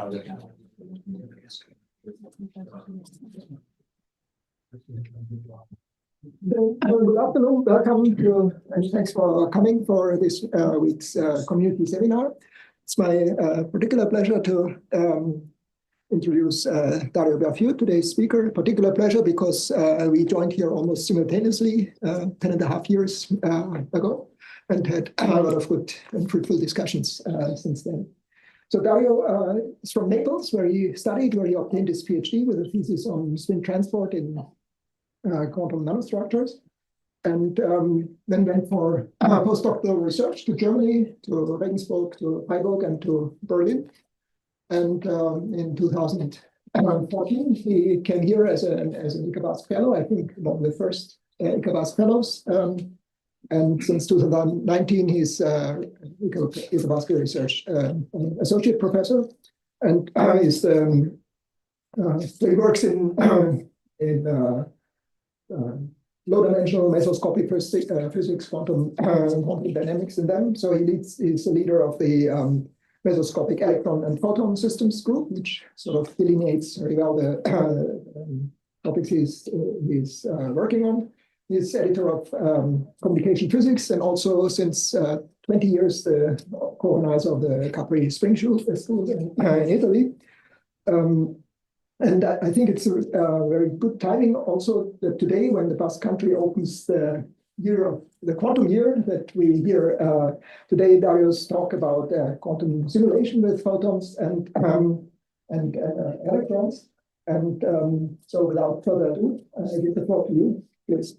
Good afternoon, welcome to, and thanks for coming for this week's community seminar. It's my particular pleasure to introduce Dario Bercioux, today's speaker. Particular pleasure because we joined here almost simultaneously 10.5 years ago and had a lot of good and fruitful discussions since then. So Dario is from Naples, where he obtained his PhD with a thesis on spin transport in quantum nanostructures, and then went for postdoctoral research to Germany, to Regensburg, to Freiburg, and to Berlin. And in 2014, he came here as an ICABASC fellow, I think one of the first ICABASC fellows. And since 2019, he's ICABASC research associate professor, and he works in low-dimensional mesoscopic physics, quantum dynamics in them. So he's the leader of the mesoscopic electron and photon systems group, which sort of delineates very well the topics he's working on. He's editor of Communication Physics, and also since 20 years the co-organizer of the Capri Spring School in Italy. And I think it's a very good timing also that today, when the Basque Country opens the quantum year, that we hear today Dario's talk about quantum simulation with photons and electrons. And so without further ado, I give the floor to you, please.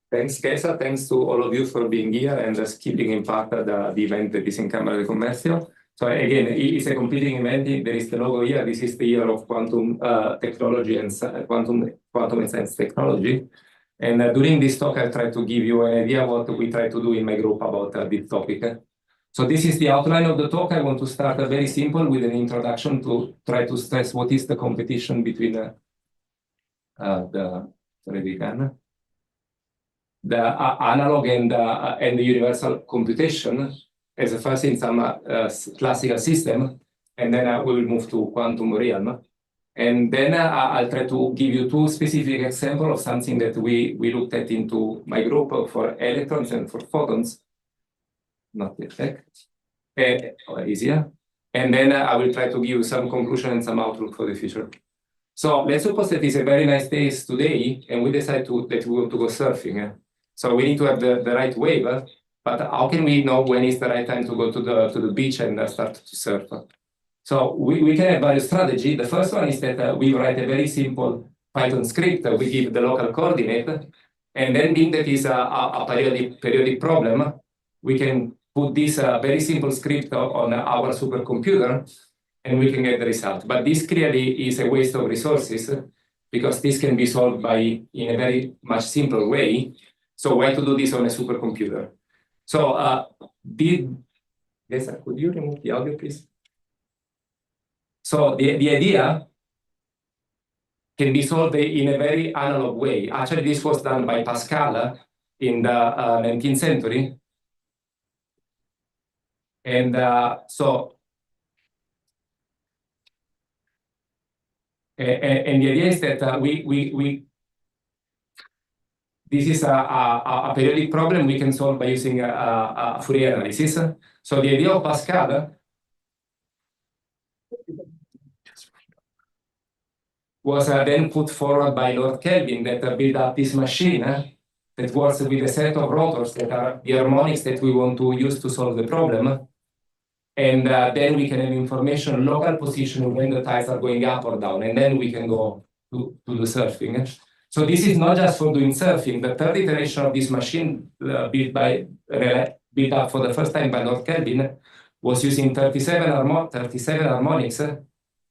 Thanks, Geza. Thanks to all of you for being here and just keeping in part the event that is in Camera de Comercio. So again, it's a completing event. There is the logo here. This is the year of quantum technology and quantum and science technology. And during this talk, I'll try to give you an idea of what we try to do in my group about this topic. So this is the outline of the talk. I want to start very simple with an introduction to try to stress what is the competition between the analog and the universal computation as a first in some classical system, and then we will move to quantum realm. And then I'll try to give you two specific examples of something that we looked at into my group for electrons and for photons. Not yet, easier. And then I will try to give you some conclusion and some outlook for the future. So let's suppose that it's a very nice day today, and we decide that we want to go surfing. So we need to have the right wave. But how can we know when is the right time to go to the beach and start to surf? So we can have various strategies. The first one is that we write a very simple Python script. We give the local coordinate, and then being that is a periodic problem, we can put this very simple script on our supercomputer, and we can get the result. But this clearly is a waste of resources, because this can be solved in a very much simpler way. So why to do this on a supercomputer? So, Geza, could you remove the audio, please? So the idea can be solved in a very analog way. Actually, this was done by Pascal in the 19th century. And the idea is that this is a periodic problem we can solve by using a Fourier analysis. So the idea of Pascal was then put forward by Lord Kelvin, that built up this machine that works with a set of rotors that are the harmonics that we want to use to solve the problem. And then we can have information, local position, when the tides are going up or down, and then we can go to the surfing. So this is not just for doing surfing. The third iteration of this machine, built up for the first time by Lord Kelvin, was using 37 harmonics.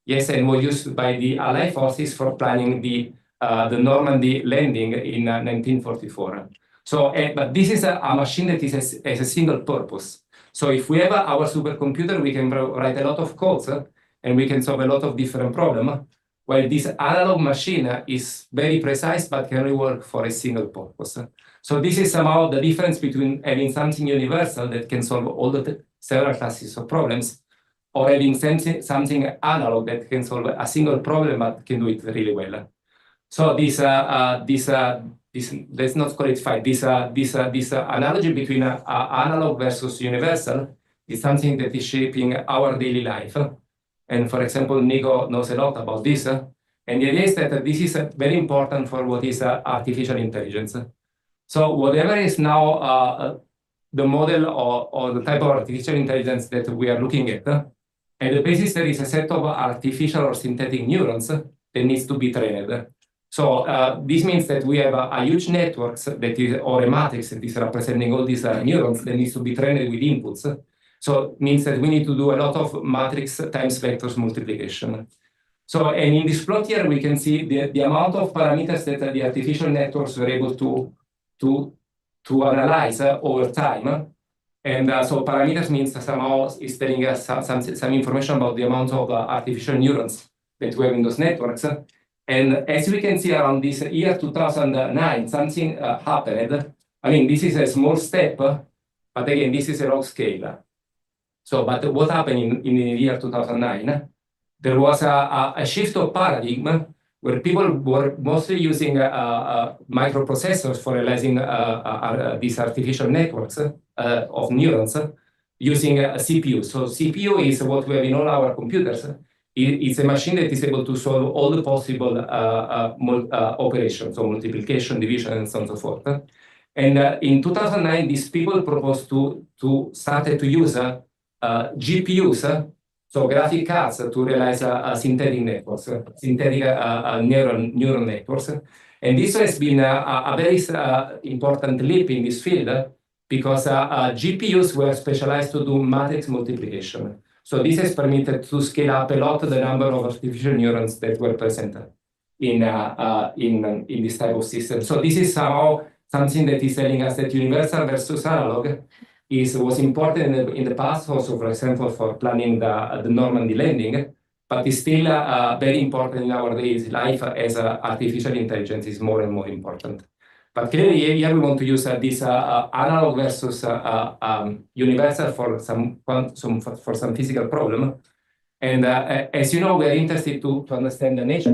Yes, and was used by the Allied forces for planning the Normandy landing in 1944. So, but this is a machine that has a single purpose. So if we have our supercomputer, we can write a lot of codes, and we can solve a lot of different problems. While this analog machine is very precise, but can only work for a single purpose. So this is somehow the difference between having something universal that can solve all the several classes of problems, or having something analog that can solve a single problem but can do it really well. So this let's not call it fight. This analogy between analog versus universal is something that is shaping our daily life. And for example, Nico knows a lot about this. And the idea is that this is very important for what is artificial intelligence. So whatever is now the model or the type of artificial intelligence that we are looking at, at the basis there is a set of artificial or synthetic neurons that needs to be trained. So this means that we have a huge network that is, or a matrix that is representing all these neurons that needs to be trained with inputs. So it means that we need to do a lot of matrix times vectors multiplication. So, and in this plot here, we can see the amount of parameters that the artificial networks were able to analyze over time. And so parameters means somehow is telling us some information about the amount of artificial neurons that we have in those networks. And as we can see around this year 2009, something happened. I mean, this is a small step, but again, this is a log scale. So, but what happened in the year 2009? There was a shift of paradigm where people were mostly using microprocessors for realizing these artificial networks of neurons using a CPU. So CPU is what we have in all our computers. It's a machine that is able to solve all the possible operations, so multiplication, division, and so on and so forth. And in 2009, these people proposed to start to use GPUs, so graphic cards, to realize synthetic networks, synthetic neural networks. And this has been a very important leap in this field because GPUs were specialized to do matrix multiplication. So this has permitted to scale up a lot the number of artificial neurons that were present in this type of system. So this is somehow something that is telling us that universal versus analog was important in the past, also, for example, for planning the Normandy landing, but is still very important in our daily life as artificial intelligence is more and more important. But clearly, here we want to use this analog versus universal for some physical problem. And as you know, we are interested to understand the nature.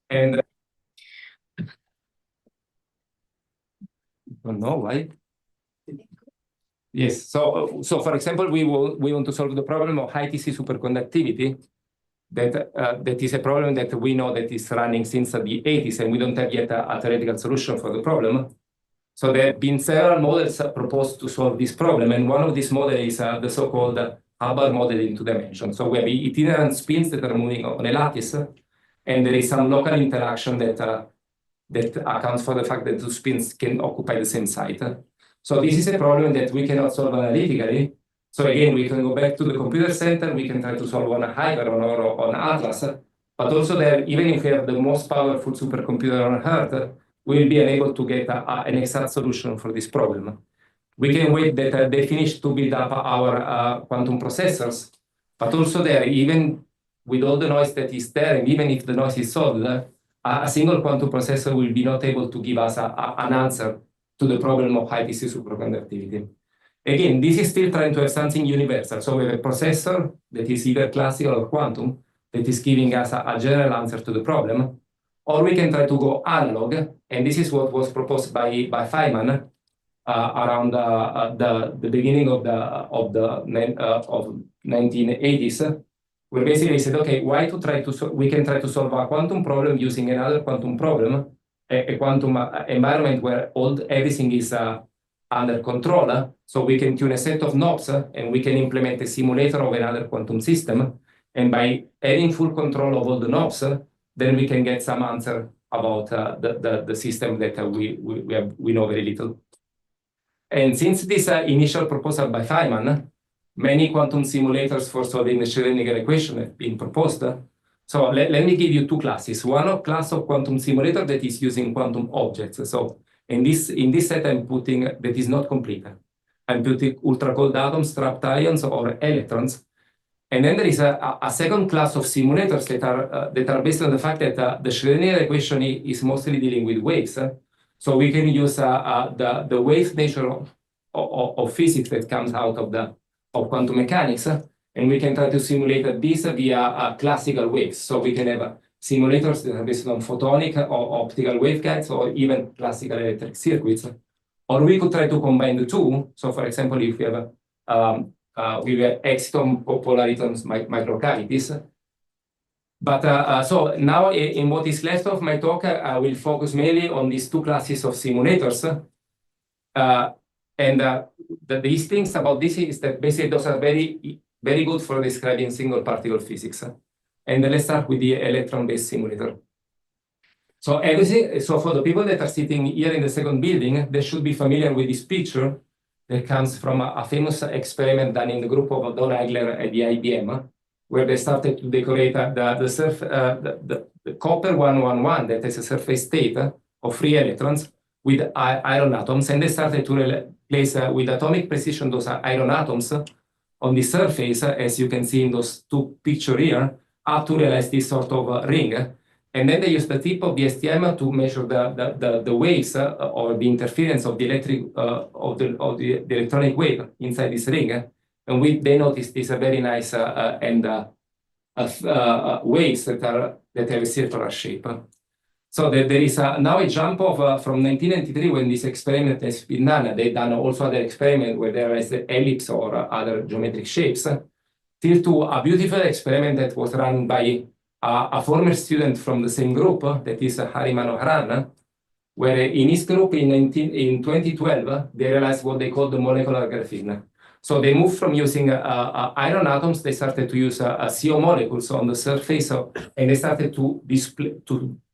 And I don't know why. Yes. So for example, we want to solve the problem of high TC superconductivity. That is a problem that we know that is running since the 80s, and we don't have yet a theoretical solution for the problem. So there have been several models proposed to solve this problem, and one of these models is the so-called Hubbard model in two dimensions. So we have itinerant spins that are moving on a lattice, and there is some local interaction that accounts for the fact that two spins can occupy the same site. So this is a problem that we cannot solve analytically. So again, we can go back to the computer center, we can try to solve on a Hyper or on Atlas, but also there, even if we have the most powerful supercomputer on Earth, we will be unable to get an exact solution for this problem. We can wait that they finish to build up our quantum processors, but also there, even with all the noise that is there, and even if the noise is solved, a single quantum processor will be not able to give us an answer to the problem of high TC superconductivity. Again, this is still trying to have something universal. So we have a processor that is either classical or quantum that is giving us a general answer to the problem, or we can try to go analog, and this is what was proposed by Feynman around the beginning of the 1980s, where basically said, okay, why to try to we can try to solve a quantum problem using another quantum problem, a quantum environment where everything is under control, so we can tune a set of knobs and we can implement a simulator of another quantum system, and by having full control of all the knobs, then we can get some answer about the system that we know very little. And since this initial proposal by Feynman, many quantum simulators for solving the Schrödinger equation have been proposed. So let me give you two classes. One class of quantum simulator that is using quantum objects. So in this set, I'm putting that is not complete. I'm putting ultra cold atoms, trapped ions, or electrons. And then there is a second class of simulators that are based on the fact that the Schrödinger equation is mostly dealing with waves. So we can use the wave nature of physics that comes out of quantum mechanics, and we can try to simulate this via classical waves. So we can have simulators that are based on photonic or optical waveguides, or even classical electric circuits. Or we could try to combine the two. So, for example, if we have exciton polaritons microcavities. But so now, in what is left of my talk, I will focus mainly on these two classes of simulators. These things about this is that basically those are very, very good for describing single particle physics. And let's start with the electron-based simulator. So for the people that are sitting here in the second building, they should be familiar with this picture that comes from a famous experiment done in the group of Don Eigler at the IBM, where they started to decorate the copper 111 that has a surface state of free electrons with iron atoms, and they started to place with atomic precision those iron atoms on the surface, as you can see in those two pictures here, up to realize this sort of ring. And then they used the tip of the STM to measure the waves or the interference of the the electronic wave inside this ring. And they noticed this very nice waves that have a circular shape. So there is now a jump of from 1993, when this experiment has been done. They've done also other experiments where there is the ellipse or other geometric shapes, till to a beautiful experiment that was run by a former student from the same group, that is Hari Manoharan, where in his group in 2012, they realized what they call the molecular graphene. So they moved from using iron atoms, they started to use CO molecules on the surface, and they started to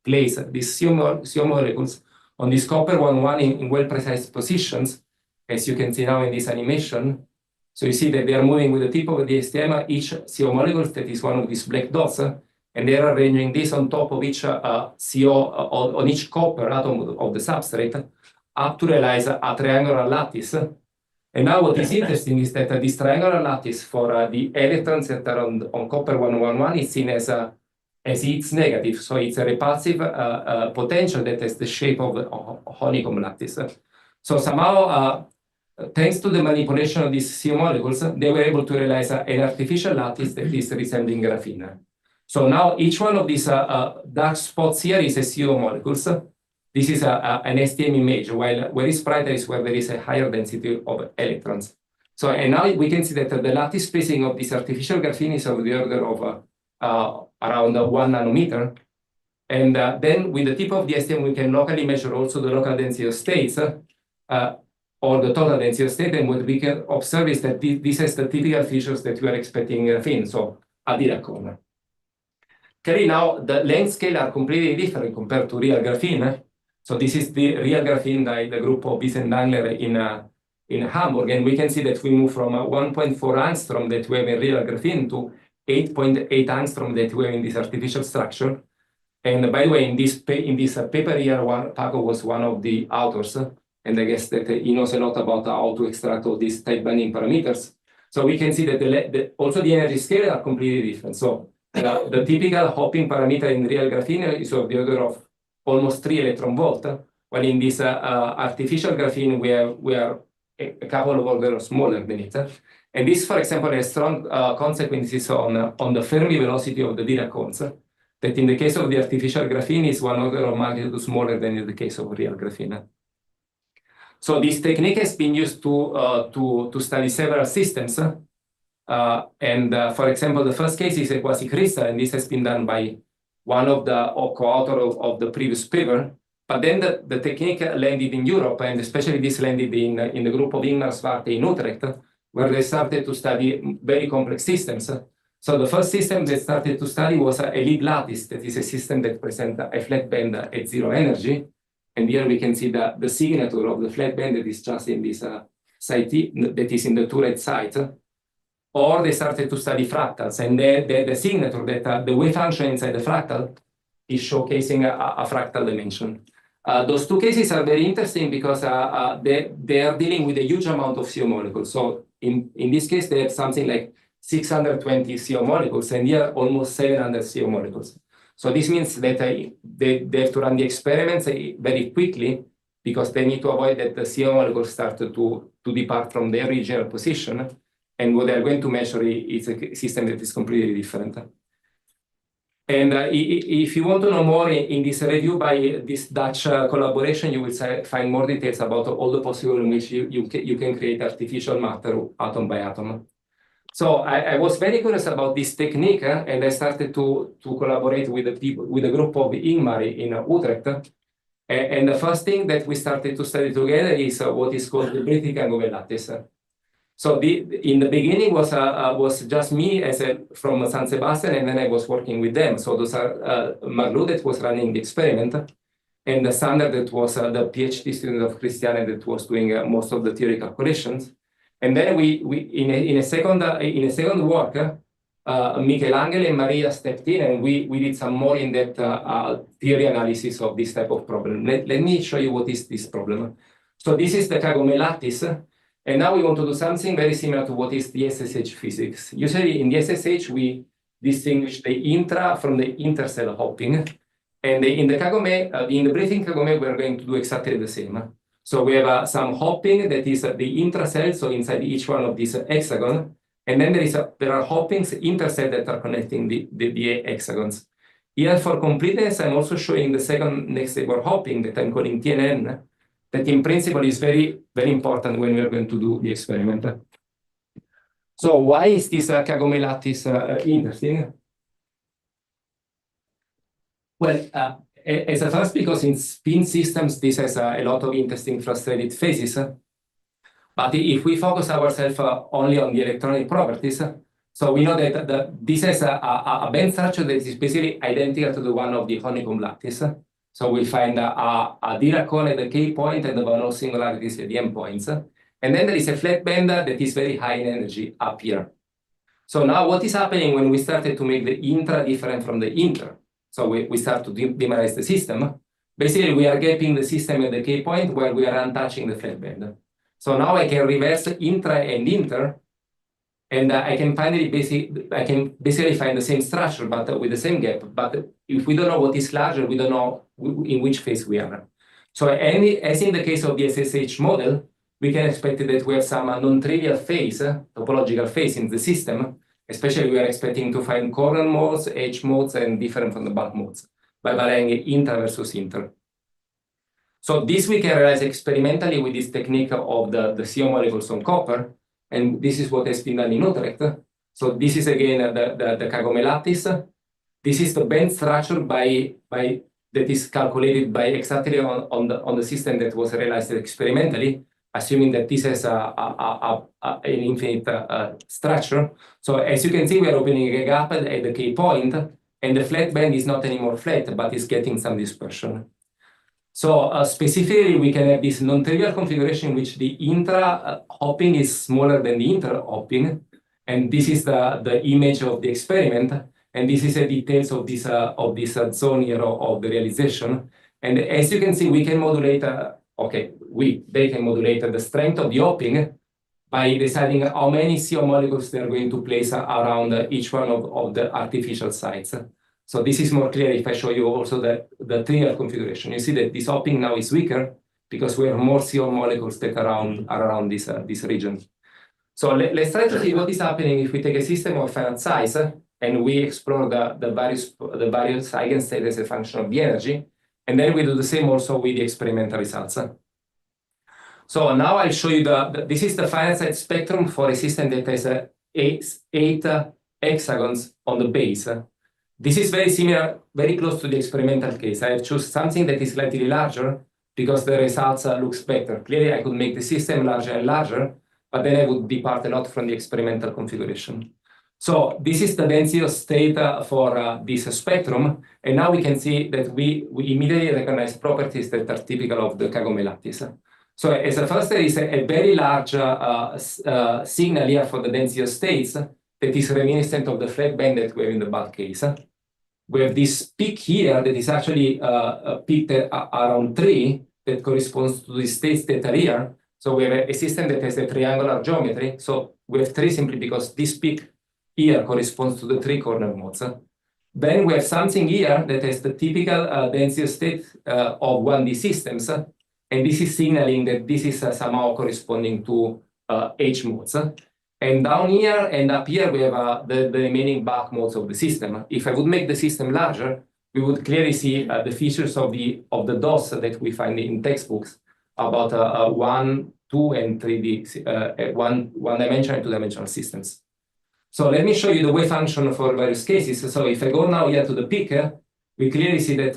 place these CO molecules on this copper 111 in well-precise positions, as you can see now in this animation. So you see that they are moving with the tip of the STM, each CO molecule that is one of these black dots, and they are arranging this on top of each CO, on each copper atom of the substrate, up to realize a triangular lattice. And now what is interesting is that this triangular lattice for the electrons that are on copper 111 is seen as its negative. So it's a repulsive potential that has the shape of a honeycomb lattice. So somehow, thanks to the manipulation of these CO molecules, they were able to realize an artificial lattice that is resembling graphene. So now each one of these dark spots here is a CO molecules. This is an STM image, while where is brighter is where there is a higher density of electrons. So, and now we can see that the lattice spacing of this artificial graphene is of the order of around 1 nanometer. And then with the tip of the STM, we can locally measure also the local density of states, or the total density of state. And what we can observe is that this has the typical features that we are expecting in graphene, so a Dirac cone. Okay, now the length scale are completely different compared to real graphene. So this is the real graphene by the group of Geza and Dangler in Hamburg, and we can see that we move from 1.4 angstrom that we have in real graphene to 8.8 angstrom that we have in this artificial structure. And by the way, in this paper here, Paco was one of the authors, and I guess that he knows a lot about how to extract all these tight binding parameters. So we can see that also the energy scale are completely different. So the typical hopping parameter in real graphene is of the order of almost 3 electron volt, while in this artificial graphene we are a couple of orders smaller than it. And this, for example, has strong consequences on the Fermi velocity of the Dirac cones, that in the case of the artificial graphene is 1 order of magnitude smaller than in the case of real graphene. So this technique has been used to study several systems. For example, the first case is a quasi-crystal, and this has been done by one of the co-authors of the previous paper. But then the technique landed in Europe, and especially this landed in the group of Ingmar Svarte in Utrecht, where they started to study very complex systems. So the first system they started to study was a lead lattice, that is a system that presents a flat band at 0 energy. And here we can see the signature of the flat band that is just in this site, that is in the two red sides. Or they started to study fractals, and the signature that the wave function inside the fractal is showcasing a fractal dimension. Those two cases are very interesting because they are dealing with a huge amount of CO molecules. So in this case, they have something like 620 CO molecules, and here almost 700 CO molecules. So this means that they have to run the experiments very quickly, because they need to avoid that the CO molecules start to depart from their original position, and what they're going to measure is a system that is completely different. And if you want to know more in this review by this Dutch collaboration, you will find more details about all the possible in which you can create artificial matter atom by atom. So I was very curious about this technique, and I started to collaborate with a group of Ingmar in Utrecht. And the first thing that we started to study together is what is called the breathing Kagome lattice. So in the beginning was just me from San Sebastian, and then I was working with them. So those are Marlou that was running the experiment, and the Sander that was the PhD student of Christiane that was doing most of the theory calculations. And then we in a second work, Michelangelo and Maria stepped in, and we did some more in-depth theory analysis of this type of problem. Let me show you what is this problem. So this is the Kagome lattice. And now we want to do something very similar to what is the SSH physics. Usually in the SSH, we distinguish the intra from the intercell hopping. And in the Kagome, in the breathing Kagome, we're going to do exactly the same. So we have some hopping that is the intracell, so inside each one of these hexagon. And then there are hoppings intercell that are connecting the hexagons. Here for completeness, I'm also showing the second next neighbor hopping that I'm calling TNN. That in principle is very, very important when we are going to do the experiment. So why is this Kagome lattice interesting? Well, as a first, because in spin systems, this has a lot of interesting frustrated phases. But if we focus ourselves only on the electronic properties, so we know that this has a band structure that is basically identical to the one of the honeycomb lattice. So we find a Dirac cone at the K point and the Van Allen singularities at the M points. And then there is a flat band that is very high in energy up here. So now what is happening when we started to make the intra different from the inter? So we start to dimerize the system. Basically, we are gapping the system at the K point where we are untouching the flat band. So now I can reverse intra and inter, and I can basically find the same structure, but with the same gap. But if we don't know what is larger, we don't know in which phase we are. So as in the case of the SSH model, we can expect that we have some non-trivial phase, topological phase in the system. Especially we are expecting to find corner modes, edge modes, and different from the bulk modes by varying intra versus inter. So this we can realize experimentally with this technique of the CO molecules on copper. And this is what has been done in Utrecht. So this is again the Kagome lattice. This is the band structure that is calculated by exactly on the system that was realized experimentally, assuming that this has an infinite structure. So as you can see, we are opening a gap at the K point, and the flat band is not anymore flat, but is getting some dispersion. So specifically, we can have this non-trivial configuration in which the intra hopping is smaller than the inter hopping, and this is the image of the experiment, and this is the details of this zone here of the realization. And as you can see, we can modulate. They can modulate the strength of the hopping by deciding how many CO molecules they are going to place around each one of the artificial sites. So this is more clear if I show you also the trivial configuration. You see that this hopping now is weaker because we have more CO molecules that are around this region. So let's try to see what is happening if we take a system of finite size and we explore the various eigenstates as a function of the energy, and then we do the same also with the experimental results. So now I'll show you this is the finite size spectrum for a system that has 8 hexagons on the base. This is very similar, very close to the experimental case. I have chosen something that is slightly larger because the results looks better. Clearly, I could make the system larger and larger, but then I would depart a lot from the experimental configuration. So this is the density of state for this spectrum, and now we can see that we immediately recognize properties that are typical of the Kagome lattice. So as a first, there is a very large signal here for the density of states that is reminiscent of the flat band that we have in the bulk case. We have this peak here that is actually peaked around 3 that corresponds to the states that are here. So we have a system that has a triangular geometry. So we have 3 simply because this peak here corresponds to the 3 corner modes. Then we have something here that has the typical density of state of 1D systems. and this is signaling that this is somehow corresponding to H modes. And down here and up here, we have the remaining bulk modes of the system. If I would make the system larger, we would clearly see the features of the DOS that we find in textbooks about 1, 2, and 3D, one-dimensional and two-dimensional systems. So let me show you the wave function for various cases. So if I go now here to the peak, we clearly see that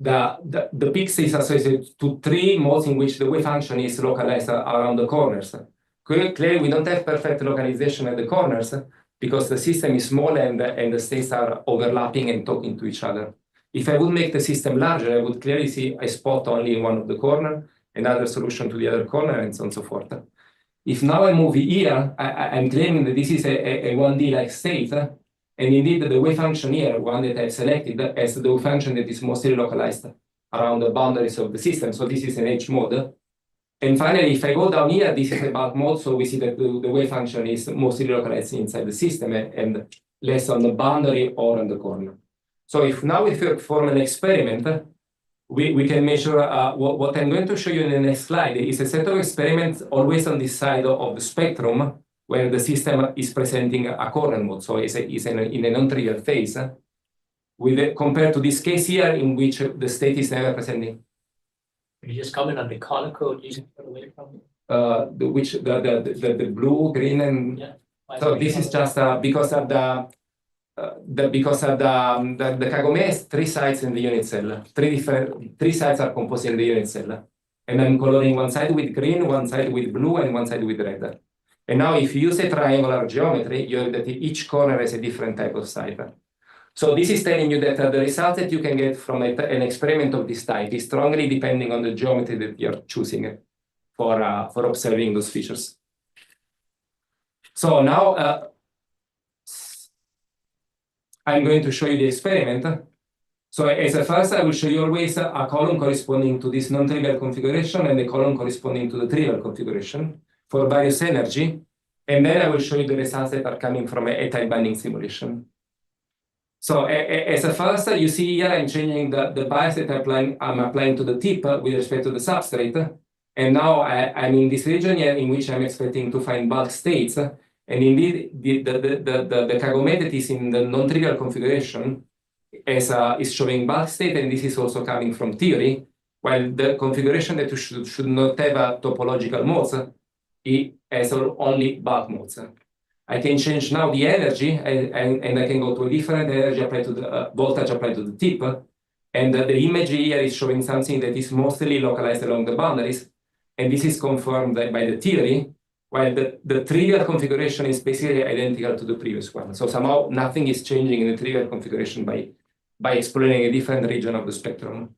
the peak is associated to 3 modes in which the wave function is localized around the corners. Clearly, we don't have perfect localization at the corners because the system is small and the states are overlapping and talking to each other. If I would make the system larger, I would clearly see a spot only in one of the corners, another solution to the other corner, and so on and so forth. If now I move here, I'm claiming that this is a 1D-like state, and indeed the wave function here, one that I've selected, as the wave function that is mostly localized around the boundaries of the system. So this is an H mode. And finally, if I go down here, this is a bulk mode, so we see that the wave function is mostly localized inside the system and less on the boundary or on the corner. So if now we perform an experiment, we can measure what I'm going to show you in the next slide is a set of experiments always on this side of the spectrum where the system is presenting a corner mode, so it's in a non-trivial phase, compared to this case here in which the state is never presenting. Can you just comment on the color code using for the waveform? The blue, green, and Yeah. So this is just because of the Kagome has 3 sides in the unit cell. 3 sides are composing the unit cell, and I'm coloring one side with green, one side with blue, and one side with red. And now, if you use a triangular geometry, you have that each corner has a different type of side. So this is telling you that the result that you can get from an experiment of this type is strongly depending on the geometry that you're choosing for observing those features. So now I'm going to show you the experiment. So as a first, I will show you always a column corresponding to this non-trivial configuration and a column corresponding to the trivial configuration for various energy. And then I will show you the results that are coming from a type binding simulation. So as a first, you see here I'm changing the bias that I'm applying to the tip with respect to the substrate. And now I'm in this region here in which I'm expecting to find bulk states. And indeed, the Kagome that is in the non-trivial configuration is showing bulk state, and this is also coming from theory, while the configuration that you should not have a topological modes, it has only bulk modes. I can change now the energy, and I can go to a different energy applied to the voltage applied to the tip, and the image here is showing something that is mostly localized along the boundaries, and this is confirmed by the theory, while the trivial configuration is basically identical to the previous one. So somehow nothing is changing in the trivial configuration by exploring a different region of the spectrum.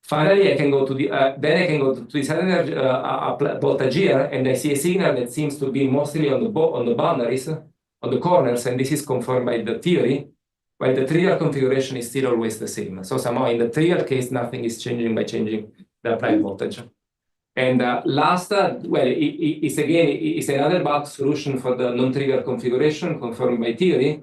Finally, I can go to then I can go to this other voltage here, and I see a signal that seems to be mostly on the boundaries, on the corners, and this is confirmed by the theory, while the trivial configuration is still always the same. So somehow in the trivial case, nothing is changing by changing the applied voltage. And last, well, it's another bulk solution for the non-trivial configuration confirmed by theory,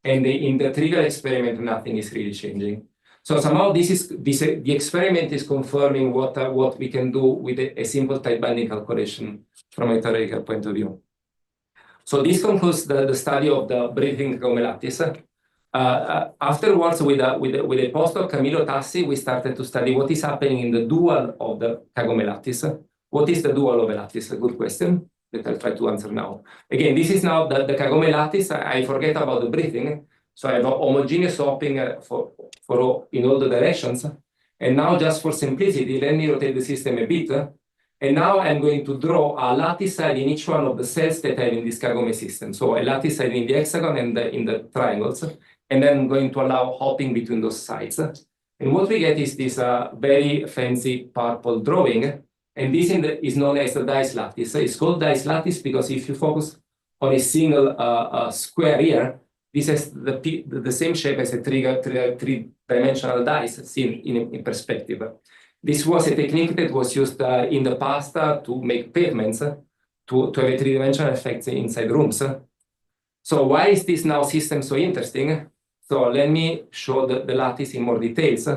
and in the trivial experiment, nothing is really changing. So somehow the experiment is confirming what we can do with a simple type binding calculation from a theoretical point of view. So this concludes the study of the breathing Kagome lattice. Afterwards, with a postdoc, Camillo Tassi, we started to study what is happening in the dual of the Kagome lattice. What is the dual of a lattice? A good question that I'll try to answer now. Again, this is now the Kagome lattice. I forget about the breathing. So I have a homogeneous swapping in all the directions. And now, just for simplicity, let me rotate the system a bit. And now I'm going to draw a lattice side in each one of the cells that I have in this Kagome system. So a lattice side in the hexagon and in the triangles. And then I'm going to allow hopping between those sides. And what we get is this very fancy purple drawing. And this is known as the dice lattice. It's called dice lattice because if you focus on a single square here, this has the same shape as a three-dimensional dice seen in perspective. This was a technique that was used in the past to make pavements, to have a three-dimensional effect inside rooms. So why is this now system so interesting? So let me show the lattice in more details.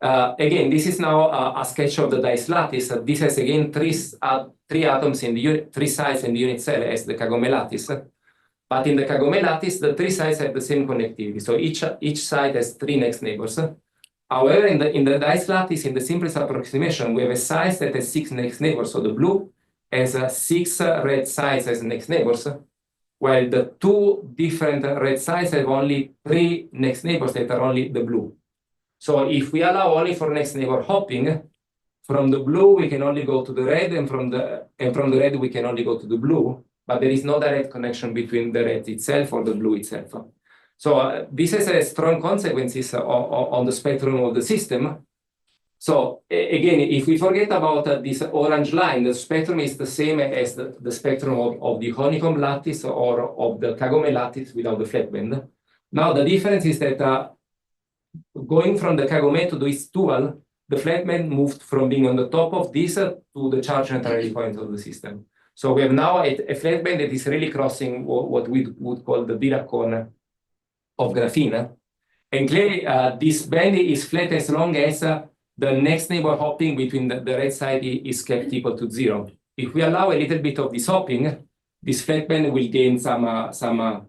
Again, this is now a sketch of the dice lattice. This has again three atoms in the unit, three sides in the unit cell as the Kagome lattice. But in the Kagome lattice, the three sides have the same connectivity. So each side has three next neighbors. However, in the dice lattice, in the simplest approximation, we have a side that has 6 next neighbors. So the blue has 6 red sides as next neighbors, while the 2 different red sides have only 3 next neighbors that are only the blue. So if we allow only for next neighbor hopping, from the blue we can only go to the red, and from the red we can only go to the blue, but there is no direct connection between the red itself or the blue itself. So this has a strong consequences on the spectrum of the system. So again, if we forget about this orange line, the spectrum is the same as the spectrum of the honeycomb lattice or of the Kagome lattice without the flat band. Now the difference is that going from the Kagome to this dual, the flat band moved from being on the top of this to the charge neutrality point of the system. So we have now a flat band that is really crossing what we would call the Dirac cone of graphene. And clearly, this band is flat as long as the next neighbor hopping between the red side is kept equal to 0. If we allow a little bit of this hopping, this flat band will gain some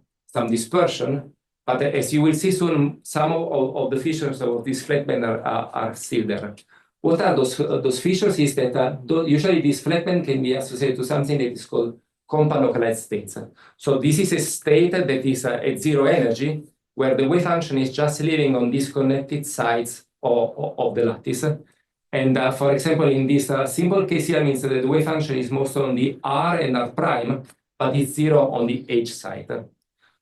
dispersion. But as you will see soon, some of the features of this flat band are still there. What are those features is that usually this flat band can be associated to something that is called compound localized states. So this is a state that is at 0 energy, where the wave function is just living on disconnected sides of the lattice. And for example, in this simple case here means that the wave function is mostly on the R and R prime, but it's 0 on the H side.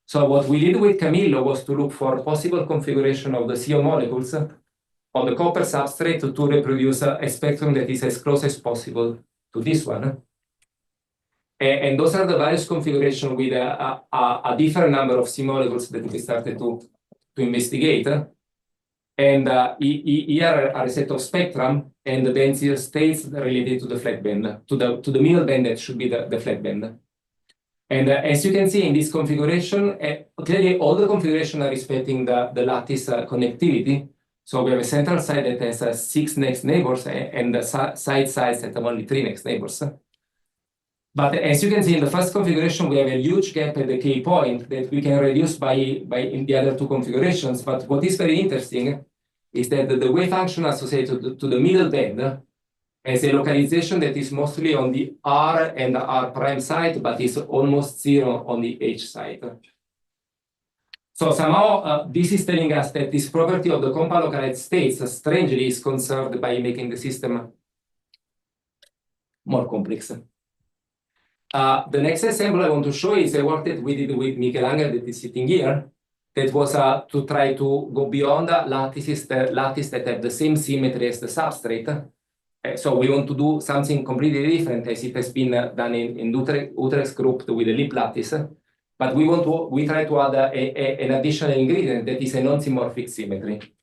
So what we did with Camillo was to look for possible configuration of the CO molecules on the copper substrate to reproduce a spectrum that is as close as possible to this one. And those are the various configurations with a different number of C molecules that we started to investigate. And here are a set of spectrum and the density states related to the flat band, to the middle band that should be the flat band. And as you can see in this configuration, clearly all the configurations are respecting the lattice connectivity. So we have a central side that has 6 next neighbors and the side sides that have only 3 next neighbors. But as you can see in the first configuration, we have a huge gap at the K point that we can reduce by in the other 2 configurations. But what is very interesting is that the wave function associated to the middle band has a localization that is mostly on the R and the R prime side, but is almost 0 on the H side. So somehow this is telling us that this property of the compound localized states strangely is conserved by making the system more complex. The next example I want to show is a work that we did with Michelangelo that is sitting here. That was to try to go beyond lattices that have the same symmetry as the substrate. So we want to do something completely different as it has been done in Utrecht's group with the lip lattice. But we try to add an additional ingredient that is a non-symmetric symmetry.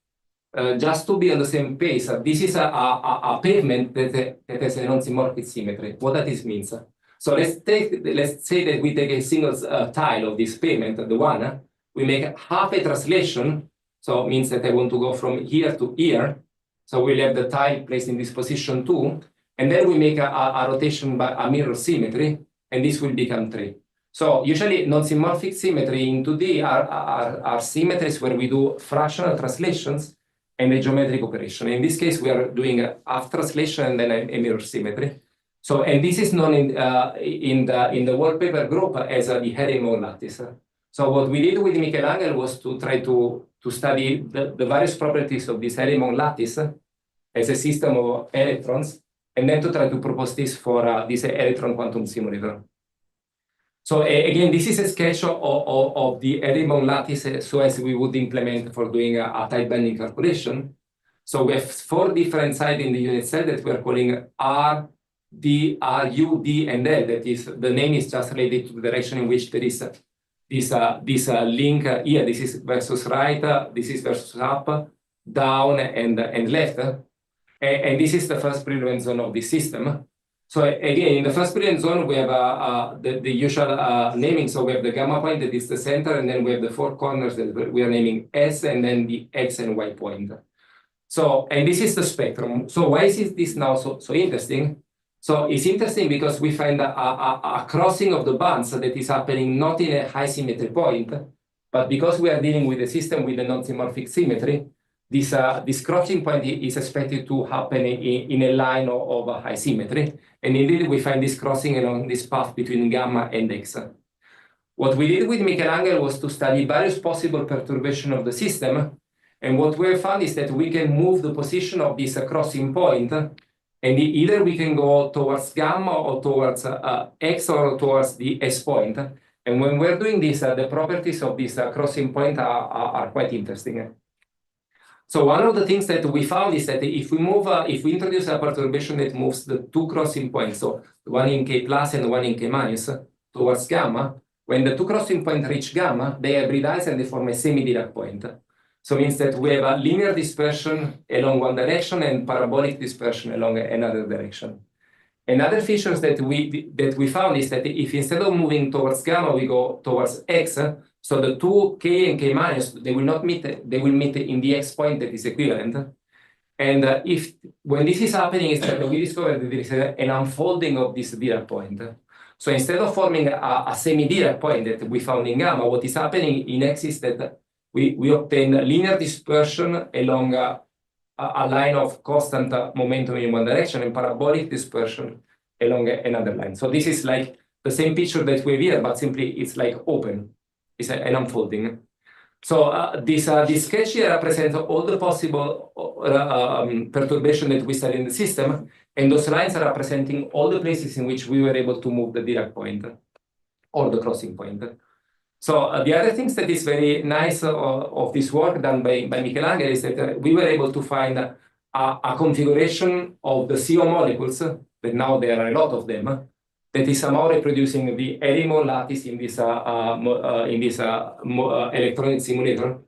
Just to be on the same page, this is a pavement that has a non-symmetric symmetry. What does this mean? So let's say that we take a single tile of this pavement, the one, we make half a translation. So it means that I want to go from here to here. So we'll have the tile placed in this position 2, and then we make a rotation by a mirror symmetry, and this will become 3. So usually non-symmetric symmetry in 2D are symmetries where we do fractional translations and a geometric operation. In this case, we are doing a half translation and then a mirror symmetry. So, and this is known in the wallpaper group as the Herring-Moore lattice. So what we did with Michelangelo was to try to study the various properties of this Herring-Moore lattice as a system of electrons, and then to try to propose this for this electron quantum simulator. So again, this is a sketch of the Herring-Moore lattice so as we would implement for doing a tight bending calculation. So we have 4 different sides in the unit cell that we are calling R, D, R, U, D, and L. That is, the name is just related to the direction in which there is this link here. This is versus right, this is versus up, down, and left. And this is the first brilliant zone of this system. So again, in the first brilliant zone, we have the usual naming. So we have the gamma point that is the center, and then we have the four corners that we are naming S, and then the X and Y point. So, and this is the spectrum. So why is this now so interesting? So it's interesting because we find a crossing of the bands that is happening not in a high symmetry point, but because we are dealing with a system with a non-symmetric symmetry, this crossing point is expected to happen in a line of a high symmetry. And indeed, we find this crossing along this path between gamma and X. What we did with Michelangelo was to study various possible perturbations of the system. And what we have found is that we can move the position of this crossing point, and either we can go towards gamma or towards X or towards the S point. And when we're doing this, the properties of this crossing point are quite interesting. So one of the things that we found is that if we introduce a perturbation that moves the two crossing points, so one in K plus and one in K minus, towards gamma, when the two crossing points reach gamma, they hybridize and they form a semi-Dirac point. So it means that we have a linear dispersion along one direction and parabolic dispersion along another direction. Another feature that we found is that if instead of moving towards gamma, we go towards X, so the two K and K minus, they will not meet, they will meet in the X point that is equivalent. And when this is happening, is that we discover that there is an unfolding of this Dirac point. So instead of forming a semi-Dirac point that we found in gamma, what is happening in X is that we obtain linear dispersion along a line of constant momentum in one direction and parabolic dispersion along another line. So this is like the same picture that we have here, but simply it's like open. It's an unfolding. So this sketch here represents all the possible perturbation that we study in the system, and those lines are representing all the places in which we were able to move the Dirac point or the crossing point. So the other things that is very nice of this work done by Michelangelo is that we were able to find a configuration of the CO molecules, that now there are a lot of them, that is somehow reproducing the Erimo lattice in this electronic simulator.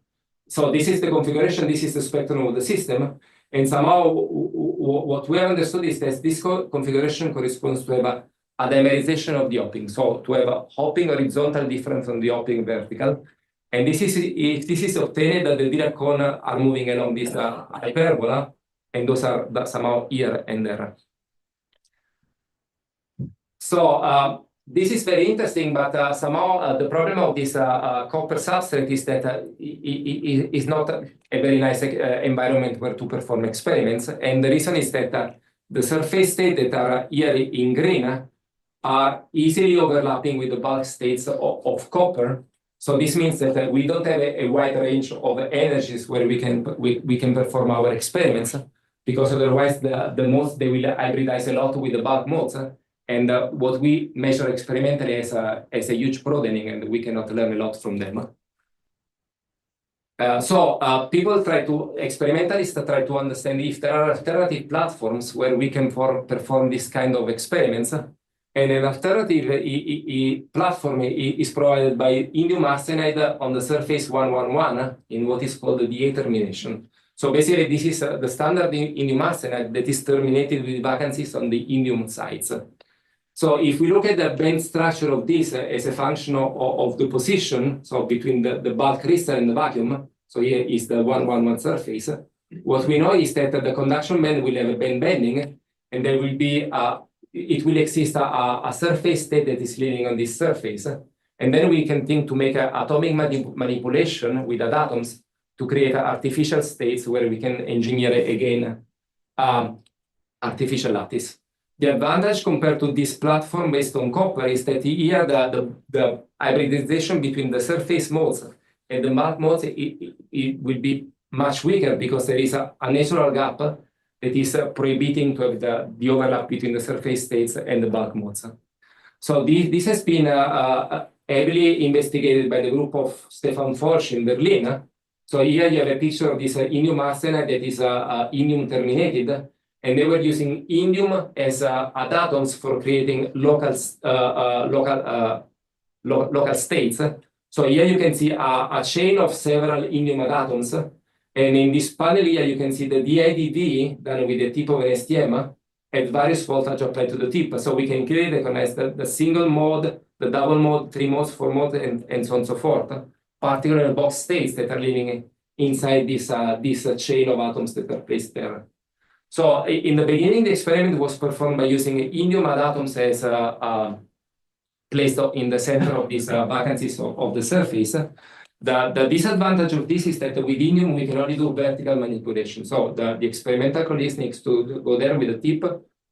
So this is the configuration, this is the spectrum of the system, and somehow what we have understood is that this configuration corresponds to have a dimerization of the hopping, so to have a hopping horizontal different from the hopping vertical. And this is, if this is obtained, that the Dirac cone are moving along this hyperbola, and those are somehow here and there. So this is very interesting, but somehow the problem of this copper substrate is that it is not a very nice environment where to perform experiments. And the reason is that the surface states that are here in green are easily overlapping with the bulk states of copper. So this means that we don't have a wide range of energies where we can perform our experiments, because otherwise the modes, they will hybridize a lot with the bulk modes. And what we measure experimentally as a huge broadening, and we cannot learn a lot from them. Experimentalists try to understand if there are alternative platforms where we can perform this kind of experiments. And an alternative platform is provided by indium arsenide on the surface 111 in what is called the DA termination. So basically, this is the standard indium arsenide that is terminated with vacancies on the indium sites. So if we look at the band structure of this as a function of the position, so between the bulk crystal and the vacuum, so here is the 111 surface, what we know is that the conduction band will have a band bending, and there will be it will exist a surface state that is living on this surface. And then we can think to make an atomic manipulation with atoms to create artificial states where we can engineer again artificial lattice. The advantage compared to this platform based on copper is that here the hybridization between the surface modes and the bulk modes it will be much weaker, because there is a natural gap that is prohibiting to have the overlap between the surface states and the bulk modes. So this has been heavily investigated by the group of Stefan Forsch in Berlin. So here you have a picture of this indium arsenide that is indium terminated, and they were using indium as atoms for creating local states. So here you can see a chain of several indium atoms. And in this panel here, you can see the DIDD done with the tip of an STM. at various voltage applied to the tip. So we can clearly recognize the single mode, the double mode, 3 modes, 4 modes, and so on and so forth, particularly box states that are living inside this chain of atoms that are placed there. So in the beginning, the experiment was performed by using indium atoms as placed in the center of these vacancies of the surface. The disadvantage of this is that with indium, we can only do vertical manipulation. So the experimental colleagues needs to go there with a tip,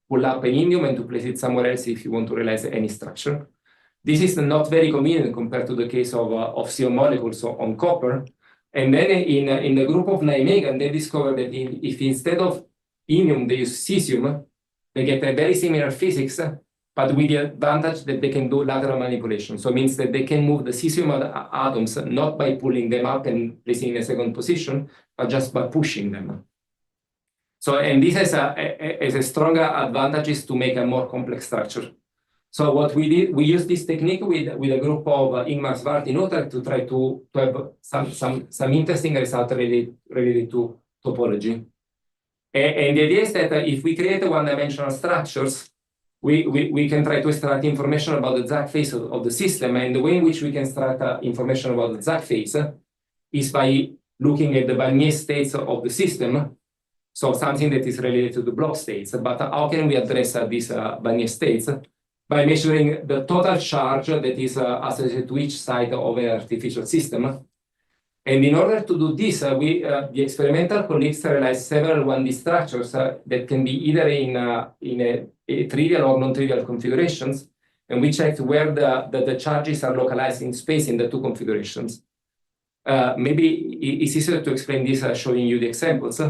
pull up an indium, and to place it somewhere else if you want to realize any structure. This is not very convenient compared to the case of CO molecules on copper. And then in the group of Nijmegen, they discovered that if instead of indium, they use cesium, they get a very similar physics, but with the advantage that they can do lateral manipulation. So it means that they can move the cesium atoms not by pulling them up and placing in a second position, but just by pushing them. So, and this has a stronger advantages to make a more complex structure. So what we did, we used this technique with a group of Ingmar Svart in Utrecht to try to have some interesting results related to topology. And the idea is that if we create one-dimensional structures, we can try to extract information about the Zag phase of the system. And the way in which we can extract information about the Zag phase is by looking at the Barnier states of the system. So something that is related to the block states. But how can we address these Barnier states? By measuring the total charge that is associated to each side of an artificial system. And in order to do this, the experimental colleagues realized several 1D structures that can be either in a trivial or non-trivial configurations, and we checked where the charges are localized in space in the two configurations. Maybe it's easier to explain this showing you the examples.